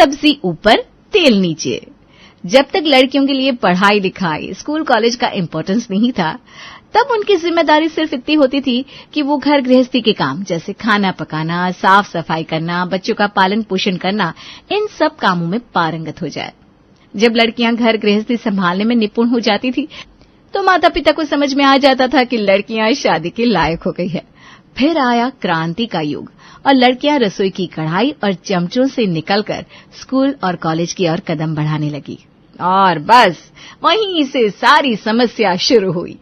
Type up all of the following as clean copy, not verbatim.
सब्जी ऊपर तेल नीचे। जब तक लड़कियों के लिए पढ़ाई लिखाई, स्कूल कॉलेज का इम्पोर्टेंस नहीं था, तब उनकी जिम्मेदारी सिर्फ इतनी होती थी कि वो घर गृहस्थी के काम जैसे खाना पकाना, साफ सफाई करना, बच्चों का पालन पोषण करना, इन सब कामों में पारंगत हो जाए। जब लड़कियां घर गृहस्थी संभालने में निपुण हो जाती थी तो माता पिता को समझ में आ जाता था कि लड़कियां शादी के लायक हो गई है। फिर आया क्रांति का युग और लड़कियां रसोई की कढ़ाई और चमचों से निकलकर स्कूल और कॉलेज की ओर कदम बढ़ाने लगी। और बस वहीं से सारी समस्या शुरू हुई।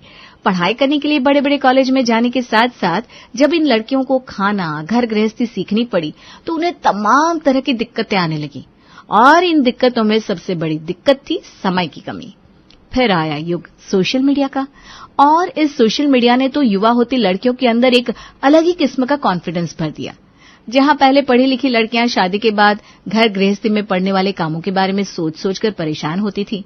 पढ़ाई करने के लिए बड़े बड़े कॉलेज में जाने के साथ साथ जब इन लड़कियों को खाना, घर गृहस्थी सीखनी पड़ी तो उन्हें तमाम तरह की दिक्कतें आने लगी और इन दिक्कतों में सबसे बड़ी दिक्कत थी समय की कमी। फिर आया युग सोशल मीडिया का और इस सोशल मीडिया ने तो युवा होती लड़कियों के अंदर एक अलग ही किस्म का कॉन्फिडेंस भर दिया। जहां पहले पढ़ी लिखी लड़कियां शादी के बाद घर गृहस्थी में पड़ने वाले कामों के बारे में सोच सोचकर परेशान होती थी,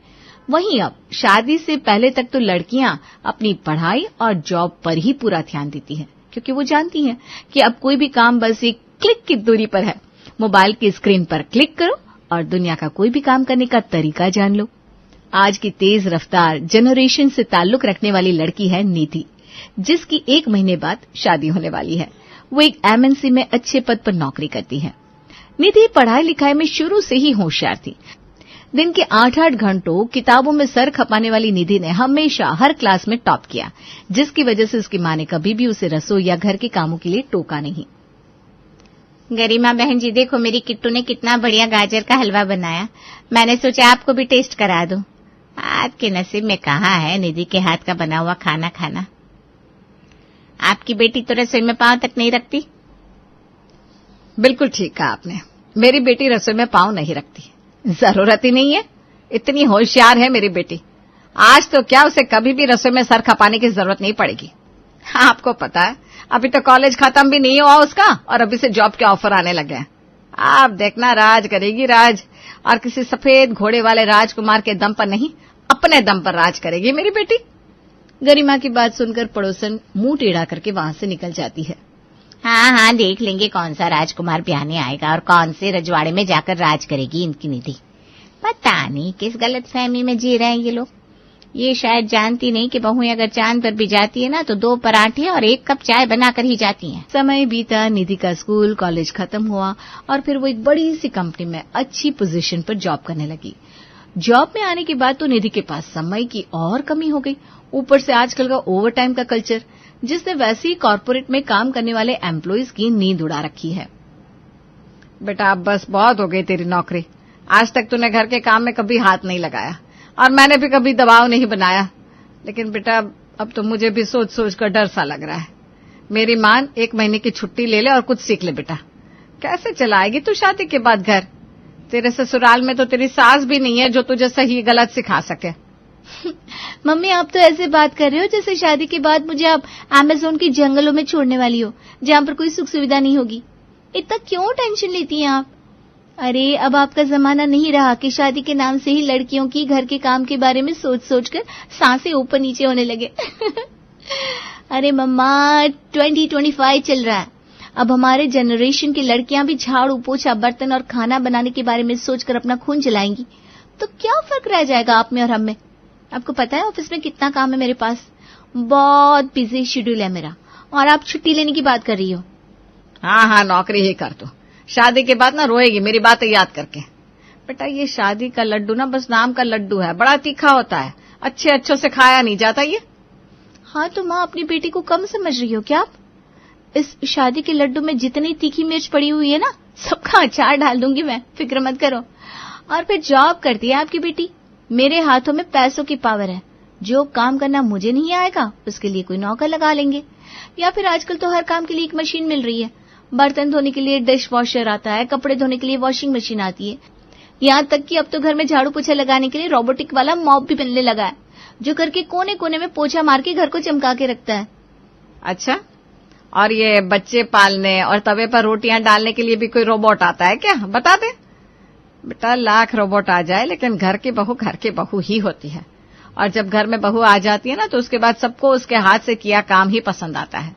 वहीं अब शादी से पहले तक तो लड़कियां अपनी पढ़ाई और जॉब पर ही पूरा ध्यान देती हैं, क्योंकि वो जानती हैं कि अब कोई भी काम बस एक क्लिक की दूरी पर है। मोबाइल की स्क्रीन पर क्लिक करो और दुनिया का कोई भी काम करने का तरीका जान लो। आज की तेज रफ्तार जनरेशन से ताल्लुक रखने वाली लड़की है निधि, जिसकी 1 महीने बाद शादी होने वाली है। वो एक एमएनसी में अच्छे पद पर नौकरी करती है। निधि पढ़ाई लिखाई में शुरू से ही होशियार थी। दिन के 8-8 घंटों किताबों में सर खपाने वाली निधि ने हमेशा हर क्लास में टॉप किया, जिसकी वजह से उसकी मां ने कभी भी उसे रसोई या घर के कामों के लिए टोका नहीं। गरिमा बहन जी, देखो मेरी किट्टू ने कितना बढ़िया गाजर का हलवा बनाया। मैंने सोचा आपको भी टेस्ट करा दूं। आपके नसीब में कहाँ है निधि के हाथ का बना हुआ खाना खाना। आपकी बेटी तो रसोई में पांव तक नहीं रखती। बिल्कुल ठीक कहा आपने। मेरी बेटी रसोई में पांव नहीं रखती, जरूरत ही नहीं है। इतनी होशियार है मेरी बेटी, आज तो क्या उसे कभी भी रसोई में सर खपाने की जरूरत नहीं पड़ेगी। आपको पता है अभी तो कॉलेज खत्म भी नहीं हुआ उसका और अभी से जॉब के ऑफर आने लगे हैं। आप देखना राज करेगी राज, और किसी सफेद घोड़े वाले राजकुमार के दम पर नहीं, अपने दम पर राज करेगी मेरी बेटी। गरिमा की बात सुनकर पड़ोसन मुंह टेढ़ा करके वहां से निकल जाती है। हाँ, देख लेंगे कौन सा राजकुमार ब्याहने आएगा और कौन से रजवाड़े में जाकर राज करेगी इनकी निधि। पता नहीं किस गलतफहमी में जी रहे हैं ये लोग। ये शायद जानती नहीं कि बहुएं अगर चांद पर भी जाती है ना तो 2 पराठे और 1 कप चाय बनाकर ही जाती हैं। समय बीता, निधि का स्कूल कॉलेज खत्म हुआ और फिर वो एक बड़ी सी कंपनी में अच्छी पोजीशन पर जॉब करने लगी। जॉब में आने के बाद तो निधि के पास समय की और कमी हो गई। ऊपर से आजकल का ओवरटाइम का कल्चर, जिसने वैसे ही कॉर्पोरेट में काम करने वाले एम्प्लॉइज की नींद उड़ा रखी है। बेटा अब बस बहुत हो गई तेरी नौकरी। आज तक तूने घर के काम में कभी हाथ नहीं लगाया और मैंने भी कभी दबाव नहीं बनाया, लेकिन बेटा अब तो मुझे भी सोच सोच कर डर सा लग रहा है। मेरी मान 1 महीने की छुट्टी ले ले और कुछ सीख ले बेटा। कैसे चलाएगी तू शादी के बाद घर? तेरे ससुराल में तो तेरी सास भी नहीं है जो तुझे सही गलत सिखा सके। मम्मी आप तो ऐसे बात कर रहे हो जैसे शादी के बाद मुझे आप अमेज़न के जंगलों में छोड़ने वाली हो, जहाँ पर कोई सुख सुविधा नहीं होगी। इतना क्यों टेंशन लेती हैं आप? अरे अब आपका जमाना नहीं रहा कि शादी के नाम से ही लड़कियों की घर के काम के बारे में सोच सोच कर सांसें ऊपर नीचे होने लगे। अरे मम्मा 2025 चल रहा है। अब हमारे जनरेशन की लड़कियां भी झाड़ू पोछा बर्तन और खाना बनाने के बारे में सोचकर अपना खून जलाएंगी, तो क्या फर्क रह जाएगा आप में और हम में? आपको पता है ऑफिस में कितना काम है मेरे पास, बहुत बिजी शेड्यूल है मेरा, और आप छुट्टी लेने की बात कर रही हो। हाँ नौकरी ही कर तू, शादी के बाद ना रोएगी मेरी बातें याद करके। बेटा ये शादी का लड्डू ना बस नाम का लड्डू है, बड़ा तीखा होता है, अच्छों से खाया नहीं जाता ये। हाँ तो माँ अपनी बेटी को कम समझ रही हो क्या आप? इस शादी के लड्डू में जितनी तीखी मिर्च पड़ी हुई है ना, सबका अचार डाल दूंगी मैं, फिक्र मत करो। और फिर जॉब करती है आपकी बेटी। मेरे हाथों में पैसों की पावर है। जो काम करना मुझे नहीं आएगा उसके लिए कोई नौकर लगा लेंगे, या फिर आजकल तो हर काम के लिए एक मशीन मिल रही है। बर्तन धोने के लिए डिश वॉशर आता है, कपड़े धोने के लिए वॉशिंग मशीन आती है, यहाँ तक कि अब तो घर में झाड़ू पोछा लगाने के लिए रोबोटिक वाला मॉप भी मिलने लगा है, जो घर के कोने कोने में पोछा मार के घर को चमका के रखता है। अच्छा, और ये बच्चे पालने और तवे पर रोटियां डालने के लिए भी कोई रोबोट आता है क्या? बता दे। बेटा लाख रोबोट आ जाए लेकिन घर की बहू ही होती है, और जब घर में बहू आ जाती है ना तो उसके बाद सबको उसके हाथ से किया काम ही पसंद आता है।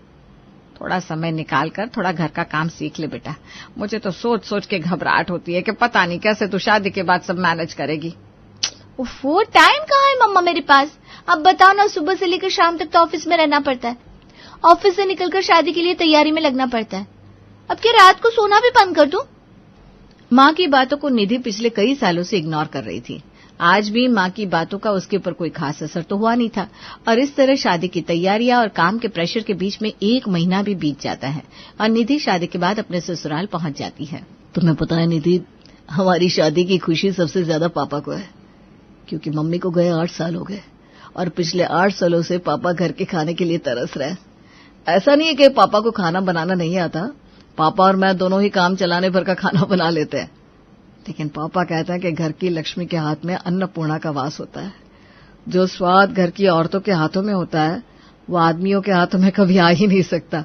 थोड़ा समय निकाल कर थोड़ा घर का काम सीख ले बेटा। मुझे तो सोच सोच के घबराहट होती है कि पता नहीं कैसे तू शादी के बाद सब मैनेज करेगी। वो टाइम कहाँ है मम्मा मेरे पास? अब बताओ ना, सुबह से लेकर शाम तक तो ऑफिस में रहना पड़ता है, ऑफिस से निकलकर शादी के लिए तैयारी में लगना पड़ता है। अब क्या रात को सोना भी बंद कर दूं? माँ की बातों को निधि पिछले कई सालों से इग्नोर कर रही थी। आज भी माँ की बातों का उसके ऊपर कोई खास असर तो हुआ नहीं था और इस तरह शादी की तैयारियां और काम के प्रेशर के बीच में 1 महीना भी बीत जाता है और निधि शादी के बाद अपने ससुराल पहुंच जाती है। तुम्हें पता है निधि, हमारी शादी की खुशी सबसे ज्यादा पापा को है, क्योंकि मम्मी को गए 8 साल हो गए और पिछले 8 सालों से पापा घर के खाने के लिए तरस रहे। ऐसा नहीं है कि पापा को खाना बनाना नहीं आता, पापा और मैं दोनों ही काम चलाने भर का खाना बना लेते हैं, लेकिन पापा कहते हैं कि घर की लक्ष्मी के हाथ में अन्नपूर्णा का वास होता है। जो स्वाद घर की औरतों के हाथों में होता है वो आदमियों के हाथों में कभी आ ही नहीं सकता।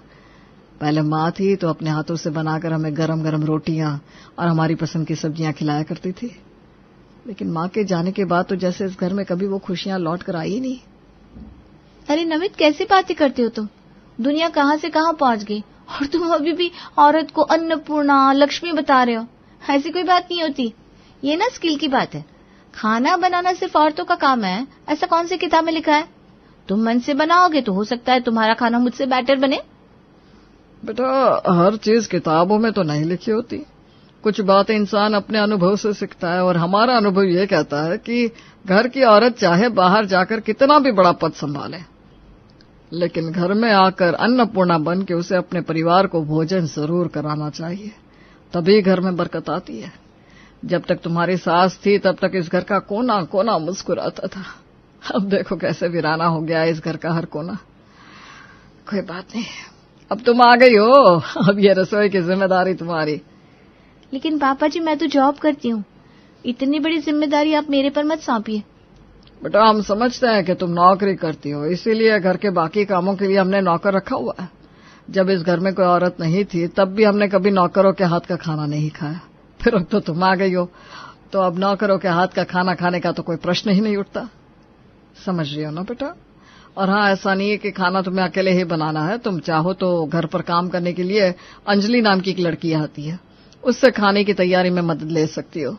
पहले माँ थी तो अपने हाथों से बनाकर हमें गरम गरम रोटियां और हमारी पसंद की सब्जियां खिलाया करती थी, लेकिन माँ के जाने के बाद तो जैसे इस घर में कभी वो खुशियां लौट कर आई ही नहीं। अरे नमित, कैसी बातें करते हो तुम? दुनिया कहाँ से कहाँ पहुंच गई और तुम अभी भी औरत को अन्नपूर्णा लक्ष्मी बता रहे हो। ऐसी कोई बात नहीं होती, ये ना स्किल की बात है। खाना बनाना सिर्फ औरतों का काम है, ऐसा कौन सी किताब में लिखा है? तुम मन से बनाओगे तो हो सकता है तुम्हारा खाना मुझसे बेटर बने। बेटा, हर चीज किताबों में तो नहीं लिखी होती, कुछ बातें इंसान अपने अनुभव से सीखता है और हमारा अनुभव ये कहता है कि घर की औरत चाहे बाहर जाकर कितना भी बड़ा पद संभाले, लेकिन घर में आकर अन्नपूर्णा बन के उसे अपने परिवार को भोजन जरूर कराना चाहिए, तभी घर में बरकत आती है। जब तक तुम्हारी सास थी तब तक इस घर का कोना कोना मुस्कुराता था, अब देखो कैसे वीराना हो गया इस घर का हर कोना। कोई बात नहीं, अब तुम आ गई हो, अब ये रसोई की जिम्मेदारी तुम्हारी। लेकिन पापा जी, मैं तो जॉब करती हूँ, इतनी बड़ी जिम्मेदारी आप मेरे पर मत सौंपिए। बेटा, हम समझते हैं कि तुम नौकरी करती हो, इसीलिए घर के बाकी कामों के लिए हमने नौकर रखा हुआ है। जब इस घर में कोई औरत नहीं थी तब भी हमने कभी नौकरों के हाथ का खाना नहीं खाया, फिर अब तो तुम आ गई हो तो अब नौकरों के हाथ का खाना खाने का तो कोई प्रश्न ही नहीं उठता। समझ रही हो ना बेटा? और हाँ, ऐसा नहीं है कि खाना तुम्हें अकेले ही बनाना है, तुम चाहो तो घर पर काम करने के लिए अंजलि नाम की एक लड़की आती है, उससे खाने की तैयारी में मदद ले सकती हो।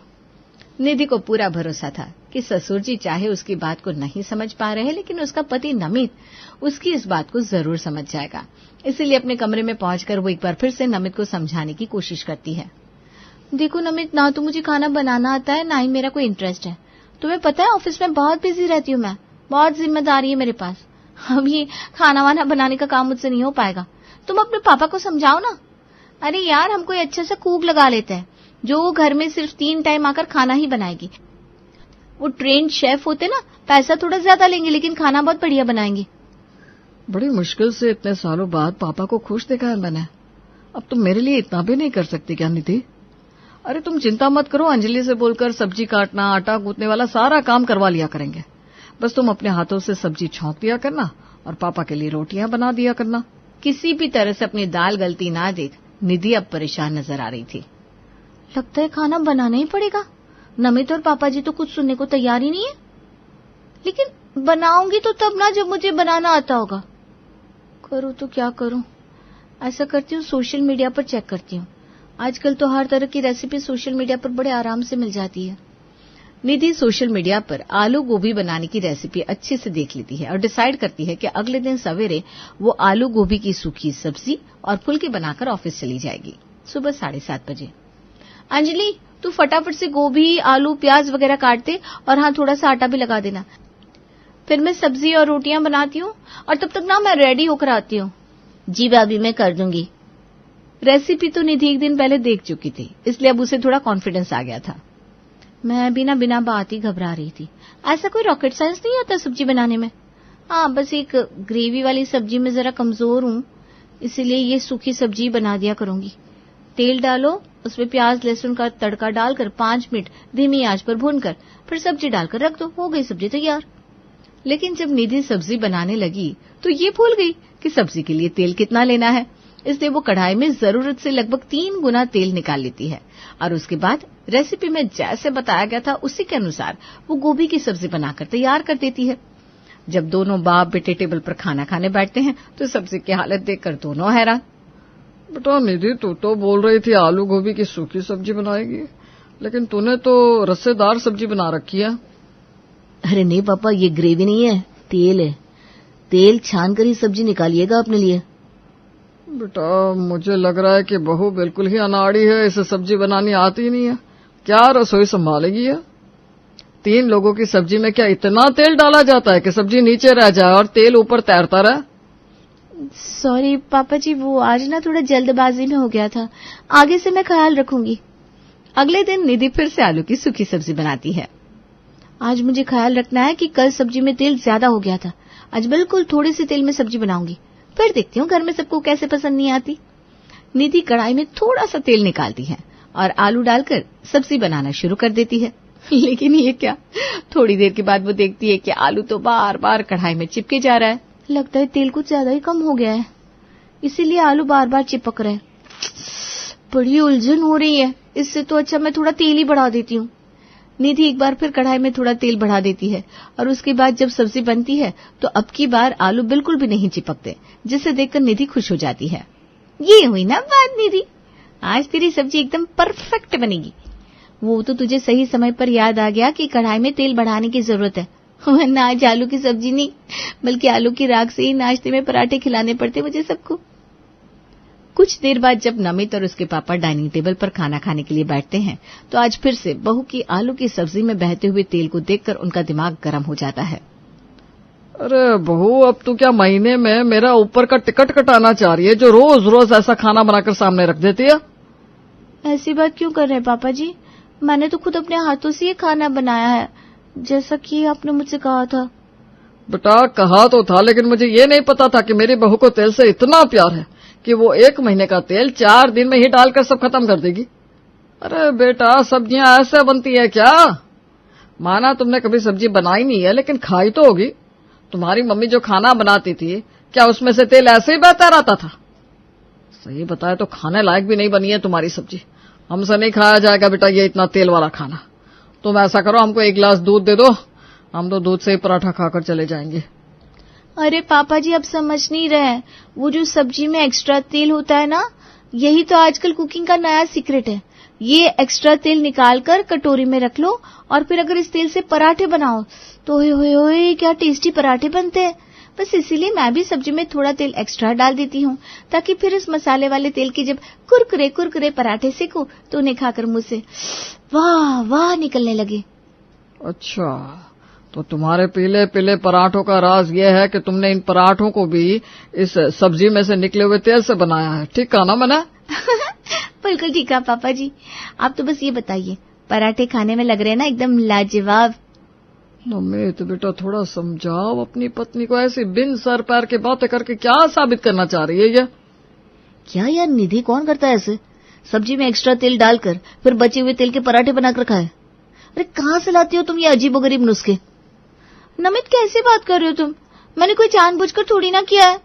निधि को पूरा भरोसा था कि ससुर जी चाहे उसकी बात को नहीं समझ पा रहे, लेकिन उसका पति नमित उसकी इस बात को जरूर समझ जाएगा। इसीलिए अपने कमरे में पहुंचकर वो एक बार फिर से नमित को समझाने की कोशिश करती है। देखो नमित, ना तो मुझे खाना बनाना आता है, ना ही मेरा कोई इंटरेस्ट है। तुम्हें पता है ऑफिस में बहुत बिजी रहती हूँ मैं, बहुत जिम्मेदारी है मेरे पास। अब ये खाना वाना बनाने का काम मुझसे नहीं हो पाएगा। तुम अपने पापा को समझाओ ना। अरे यार, हम कोई अच्छा सा कुक लगा लेते हैं जो घर में सिर्फ 3 टाइम आकर खाना ही बनाएगी। वो ट्रेंड शेफ होते ना, पैसा थोड़ा ज्यादा लेंगे लेकिन खाना बहुत बढ़िया बनाएंगे। बड़ी मुश्किल से इतने सालों बाद पापा को खुश देखा है मैंने, अब तुम मेरे लिए इतना भी नहीं कर सकती क्या निधि? अरे तुम चिंता मत करो, अंजलि से बोलकर सब्जी काटना, आटा गूंथने वाला सारा काम करवा लिया करेंगे। बस तुम अपने हाथों से सब्जी छौंक दिया करना और पापा के लिए रोटियां बना दिया करना। किसी भी तरह से अपनी दाल गलती ना देख निधि अब परेशान नजर आ रही थी। लगता है खाना बनाना ही पड़ेगा। नमित और पापा जी तो कुछ सुनने को तैयार ही नहीं है, लेकिन बनाऊंगी तो तब ना जब मुझे बनाना आता होगा। करूँ तो क्या करूँ? ऐसा करती हूँ, सोशल मीडिया पर चेक करती हूँ। आजकल तो हर तरह की रेसिपी सोशल मीडिया पर बड़े आराम से मिल जाती है। निधि सोशल मीडिया पर आलू गोभी बनाने की रेसिपी अच्छे से देख लेती है और डिसाइड करती है कि अगले दिन सवेरे वो आलू गोभी की सूखी सब्जी और फुल्के बनाकर ऑफिस चली जाएगी सुबह 7:30 बजे। अंजलि, तू फटाफट से गोभी, आलू, प्याज वगैरह काट दे और हाँ, थोड़ा सा आटा भी लगा देना। फिर मैं सब्जी और रोटियां बनाती हूँ और तब तक ना मैं रेडी होकर आती हूँ। जी भाभी, मैं कर दूंगी। रेसिपी तो निधि एक दिन पहले देख चुकी थी, इसलिए अब उसे थोड़ा कॉन्फिडेंस आ गया था। मैं भी ना बिना बात ही घबरा रही थी। ऐसा कोई रॉकेट साइंस नहीं होता सब्जी बनाने में। हाँ, बस एक ग्रेवी वाली सब्जी में जरा कमजोर हूँ, इसीलिए ये सूखी सब्जी बना दिया करूंगी। तेल डालो, उसमें प्याज लहसुन का तड़का डालकर 5 मिनट धीमी आंच पर भूनकर फिर सब्जी डालकर रख दो, हो गई सब्जी तैयार। लेकिन जब निधि सब्जी बनाने लगी तो ये भूल गई कि सब्जी के लिए तेल कितना लेना है, इसलिए वो कढ़ाई में जरूरत से लगभग 3 गुना तेल निकाल लेती है और उसके बाद रेसिपी में जैसे बताया गया था उसी के अनुसार वो गोभी की सब्जी बनाकर तैयार कर देती है। जब दोनों बाप बेटे टेबल पर खाना खाने बैठते हैं तो सब्जी की हालत देखकर दोनों हैरान। बेटा निधि, तू तो बोल रही थी आलू गोभी की सूखी सब्जी बनाएगी, लेकिन तूने तो रस्सेदार सब्जी बना रखी है। अरे नहीं पापा, ये ग्रेवी नहीं है, तेल है। तेल छान कर ही सब्जी निकालिएगा अपने लिए। बेटा मुझे लग रहा है कि बहू बिल्कुल ही अनाड़ी है, इसे सब्जी बनानी आती नहीं है। क्या रसोई संभालेगी है? 3 लोगों की सब्जी में क्या इतना तेल डाला जाता है कि सब्जी नीचे रह जाए और तेल ऊपर तैरता रहे? सॉरी पापा जी, वो आज ना थोड़ा जल्दबाजी में हो गया था। आगे से मैं ख्याल रखूंगी। अगले दिन निधि फिर से आलू की सूखी सब्जी बनाती है। आज मुझे ख्याल रखना है कि कल सब्जी में तेल ज्यादा हो गया था। आज बिल्कुल थोड़े से तेल में सब्जी बनाऊंगी, फिर देखती हूँ घर में सबको कैसे पसंद नहीं आती। निधि कढ़ाई में थोड़ा सा तेल निकालती है और आलू डालकर सब्जी बनाना शुरू कर देती है। लेकिन ये क्या, थोड़ी देर के बाद वो देखती है कि आलू तो बार बार कढ़ाई में चिपके जा रहा है। लगता है तेल कुछ ज्यादा ही कम हो गया है, इसीलिए आलू बार बार चिपक रहे हैं। बड़ी उलझन हो रही है, इससे तो अच्छा मैं थोड़ा तेल ही बढ़ा देती हूँ। निधि एक बार फिर कढ़ाई में थोड़ा तेल बढ़ा देती है और उसके बाद जब सब्जी बनती है तो अब की बार आलू बिल्कुल भी नहीं चिपकते, जिसे देखकर निधि खुश हो जाती है। ये हुई ना बात निधि, आज तेरी सब्जी एकदम परफेक्ट बनेगी। वो तो तुझे सही समय पर याद आ गया कि कढ़ाई में तेल बढ़ाने की जरूरत है, वरना आज आलू की सब्जी नहीं बल्कि आलू की राख से ही नाश्ते में पराठे खिलाने पड़ते मुझे सबको। कुछ देर बाद जब नमित और उसके पापा डाइनिंग टेबल पर खाना खाने के लिए बैठते हैं तो आज फिर से बहू की आलू की सब्जी में बहते हुए तेल को देखकर उनका दिमाग गर्म हो जाता है। अरे बहू, अब तू क्या महीने में मेरा ऊपर का टिकट कटाना चाह रही है जो रोज रोज ऐसा खाना बनाकर सामने रख देती है? ऐसी बात क्यों कर रहे हैं पापा जी? मैंने तो खुद अपने हाथों से ये खाना बनाया है, जैसा कि आपने मुझसे कहा था। बेटा कहा तो था, लेकिन मुझे ये नहीं पता था कि मेरी बहू को तेल से इतना प्यार है कि वो 1 महीने का तेल 4 दिन में ही डालकर सब खत्म कर देगी। अरे बेटा, सब्जियां ऐसे बनती है क्या? माना तुमने कभी सब्जी बनाई नहीं है, लेकिन खाई तो होगी। तुम्हारी मम्मी जो खाना बनाती थी, क्या उसमें से तेल ऐसे ही बहता रहता था? सही बताया तो खाने लायक भी नहीं बनी है तुम्हारी सब्जी। हमसे नहीं खाया जाएगा बेटा ये इतना तेल वाला खाना। तुम ऐसा करो, हमको 1 गिलास दूध दे दो, हम तो दूध से ही पराठा खाकर चले जाएंगे। अरे पापा जी, आप समझ नहीं रहे, वो जो सब्जी में एक्स्ट्रा तेल होता है ना, यही तो आजकल कुकिंग का नया सीक्रेट है। ये एक्स्ट्रा तेल निकालकर कटोरी में रख लो और फिर अगर इस तेल से पराठे बनाओ तो ओए क्या टेस्टी पराठे बनते हैं। बस इसीलिए मैं भी सब्जी में थोड़ा तेल एक्स्ट्रा डाल देती हूँ, ताकि फिर इस मसाले वाले तेल के जब कुरकुरे कुरकुरे पराठे सेको तो उन्हें खाकर मुंह से वाह वाह निकलने लगे। अच्छा, तो तुम्हारे पीले पीले पराठों का राज ये है कि तुमने इन पराठों को भी इस सब्जी में से निकले हुए तेल से बनाया है। ठीक कहा ना मैंने? बिल्कुल ठीक है पापा जी। आप तो बस ये बताइए, पराठे खाने में लग रहे हैं ना एकदम लाजवाब। नमित बेटा, थोड़ा समझाओ अपनी पत्नी को, ऐसी बिन सर पैर की बातें करके क्या साबित करना चाह रही है ये? क्या यार निधि, कौन करता है ऐसे? सब्जी में एक्स्ट्रा तेल डालकर फिर बचे हुए तेल के पराठे बनाकर खाए। अरे कहाँ से लाती हो तुम ये अजीबोगरीब नुस्खे? नमित कैसी बात कर रहे हो तुम? मैंने कोई जानबूझकर थोड़ी ना किया है।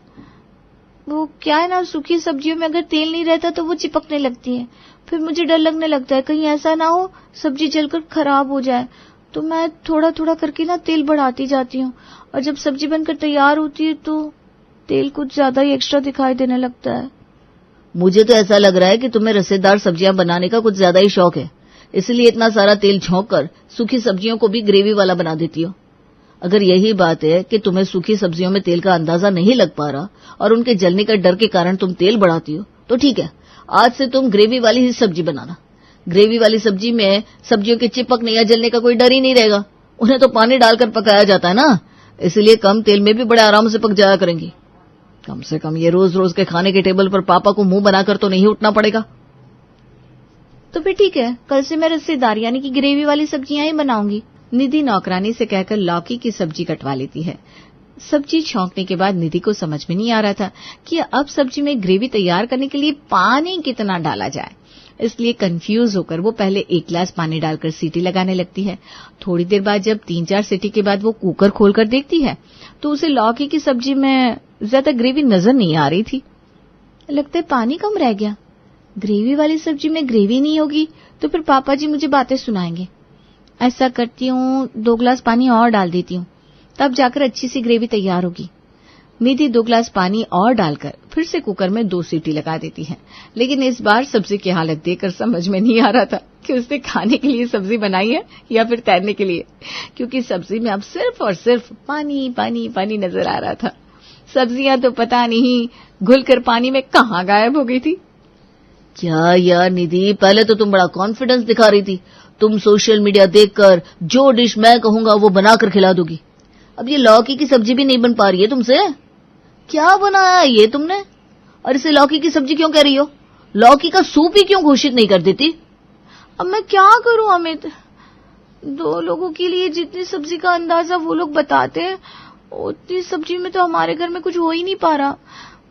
वो क्या है ना, सूखी सब्जियों में अगर तेल नहीं रहता तो वो चिपकने लगती है, फिर मुझे डर लगने लगता है कहीं ऐसा ना हो सब्जी जलकर खराब हो जाए। तो मैं थोड़ा थोड़ा करके ना तेल बढ़ाती जाती हूँ, और जब सब्जी बनकर तैयार होती है तो तेल कुछ ज्यादा ही एक्स्ट्रा दिखाई देने लगता है। मुझे तो ऐसा लग रहा है कि तुम्हें रसेदार सब्जियां बनाने का कुछ ज्यादा ही शौक है, इसलिए इतना सारा तेल झोंक कर सूखी सब्जियों को भी ग्रेवी वाला बना देती हो। अगर यही बात है कि तुम्हें सूखी सब्जियों में तेल का अंदाजा नहीं लग पा रहा और उनके जलने का डर के कारण तुम तेल बढ़ाती हो, तो ठीक है, आज से तुम ग्रेवी वाली ही सब्जी बनाना। ग्रेवी वाली सब्जी में सब्जियों के चिपकने या जलने का कोई डर ही नहीं रहेगा। उन्हें तो पानी डालकर पकाया जाता है ना, इसलिए कम तेल में भी बड़े आराम से पक जाया करेंगी। कम से कम ये रोज रोज के खाने के टेबल पर पापा को मुंह बनाकर तो नहीं उठना पड़ेगा। तो फिर ठीक है, कल से मैं रसेदार यानी कि ग्रेवी वाली सब्जियां ही बनाऊंगी। निधि नौकरानी से कहकर लौकी की सब्जी कटवा लेती है। सब्जी छौंकने के बाद निधि को समझ में नहीं आ रहा था कि अब सब्जी में ग्रेवी तैयार करने के लिए पानी कितना डाला जाए, इसलिए कंफ्यूज होकर वो पहले 1 गिलास पानी डालकर सीटी लगाने लगती है। थोड़ी देर बाद जब 3-4 सीटी के बाद वो कुकर खोलकर देखती है तो उसे लौकी की सब्जी में ज्यादा ग्रेवी नजर नहीं आ रही थी। लगता है पानी कम रह गया। ग्रेवी वाली सब्जी में ग्रेवी नहीं होगी तो फिर पापा जी मुझे बातें सुनाएंगे। ऐसा करती हूँ, 2 गिलास पानी और डाल देती हूँ, तब जाकर अच्छी सी ग्रेवी तैयार होगी। निधि 2 गिलास पानी और डालकर फिर से कुकर में 2 सीटी लगा देती है। लेकिन इस बार सब्जी की हालत देखकर समझ में नहीं आ रहा था कि उसने खाने के लिए सब्जी बनाई है या फिर तैरने के लिए, क्योंकि सब्जी में अब सिर्फ और सिर्फ पानी पानी पानी नजर आ रहा था। सब्जियां तो पता नहीं घुलकर पानी में कहाँ गायब हो गई थी। क्या यार निधि, पहले तो तुम बड़ा कॉन्फिडेंस दिखा रही थी, तुम सोशल मीडिया देखकर जो डिश मैं कहूंगा वो बनाकर खिला दोगी। अब ये लौकी की सब्जी भी नहीं बन पा रही है तुमसे। क्या बनाया है ये तुमने? और इसे लौकी की सब्जी क्यों कह रही हो? लौकी का सूप ही क्यों घोषित नहीं कर देती? अब मैं क्या करूं अमित, 2 लोगों के लिए जितनी सब्जी का अंदाजा वो लोग बताते हैं उतनी सब्जी में तो हमारे घर में कुछ हो ही नहीं पा रहा।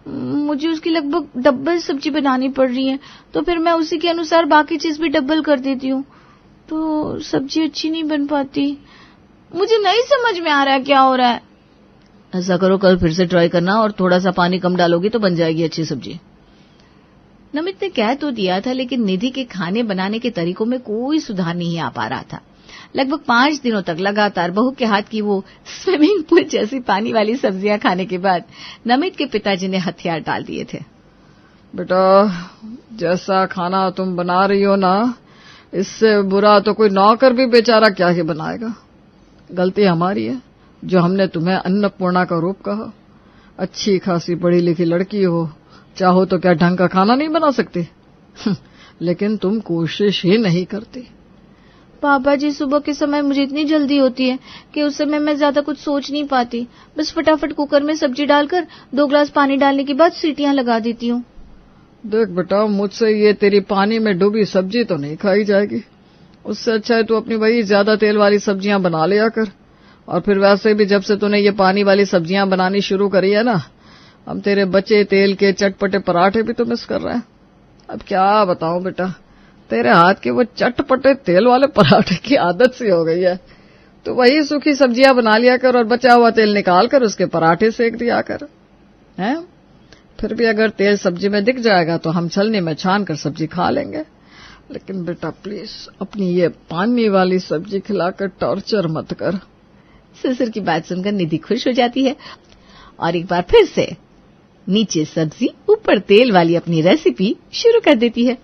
मुझे उसकी लगभग डबल सब्जी बनानी पड़ रही है, तो फिर मैं उसी के अनुसार बाकी चीज भी डबल कर देती हूँ, तो सब्जी अच्छी नहीं बन पाती। मुझे नहीं समझ में आ रहा है क्या हो रहा है। ऐसा करो, कल फिर से ट्राई करना और थोड़ा सा पानी कम डालोगी तो बन जाएगी अच्छी सब्जी। नमित ने कह तो दिया था, लेकिन निधि के खाने बनाने के तरीकों में कोई सुधार नहीं आ पा रहा था। लगभग 5 दिनों तक लगातार बहू के हाथ की वो स्विमिंग पूल जैसी पानी वाली सब्जियां खाने के बाद नमित के पिताजी ने हथियार डाल दिए थे। बेटा, जैसा खाना तुम बना रही हो ना, इससे बुरा तो कोई नौकर भी बेचारा क्या ही बनाएगा। गलती हमारी है जो हमने तुम्हें अन्नपूर्णा का रूप कहा। अच्छी खासी पढ़ी लिखी लड़की हो, चाहो तो क्या ढंग का खाना नहीं बना सकती? लेकिन तुम कोशिश ही नहीं करती। पापा जी, सुबह के समय मुझे इतनी जल्दी होती है कि उस समय मैं ज्यादा कुछ सोच नहीं पाती। बस फटाफट कुकर में सब्जी डालकर 2 गिलास पानी डालने के बाद सीटियां लगा देती हूँ। देख बेटा, मुझसे ये तेरी पानी में डूबी सब्जी तो नहीं खाई जाएगी। उससे अच्छा है तू अपनी वही ज्यादा तेल वाली सब्जियां बना लिया कर। और फिर वैसे भी जब से तूने ये पानी वाली सब्जियां बनानी शुरू करी है ना, हम तेरे बचे तेल के चटपटे पराठे भी तो मिस कर रहे हैं। अब क्या बताऊं बेटा, तेरे हाथ के वो चटपटे तेल वाले पराठे की आदत सी हो गई है। तो वही सूखी सब्जियां बना लिया कर और बचा हुआ तेल निकाल कर उसके पराठे सेक दिया कर, हैं? फिर भी अगर तेल सब्जी में दिख जाएगा तो हम छलनी में छान कर सब्जी खा लेंगे। लेकिन बेटा प्लीज अपनी ये पानी वाली सब्जी खिलाकर टॉर्चर मत कर। ससुर की बात सुनकर निधि खुश हो जाती है और एक बार फिर से नीचे सब्जी ऊपर तेल वाली अपनी रेसिपी शुरू कर देती है।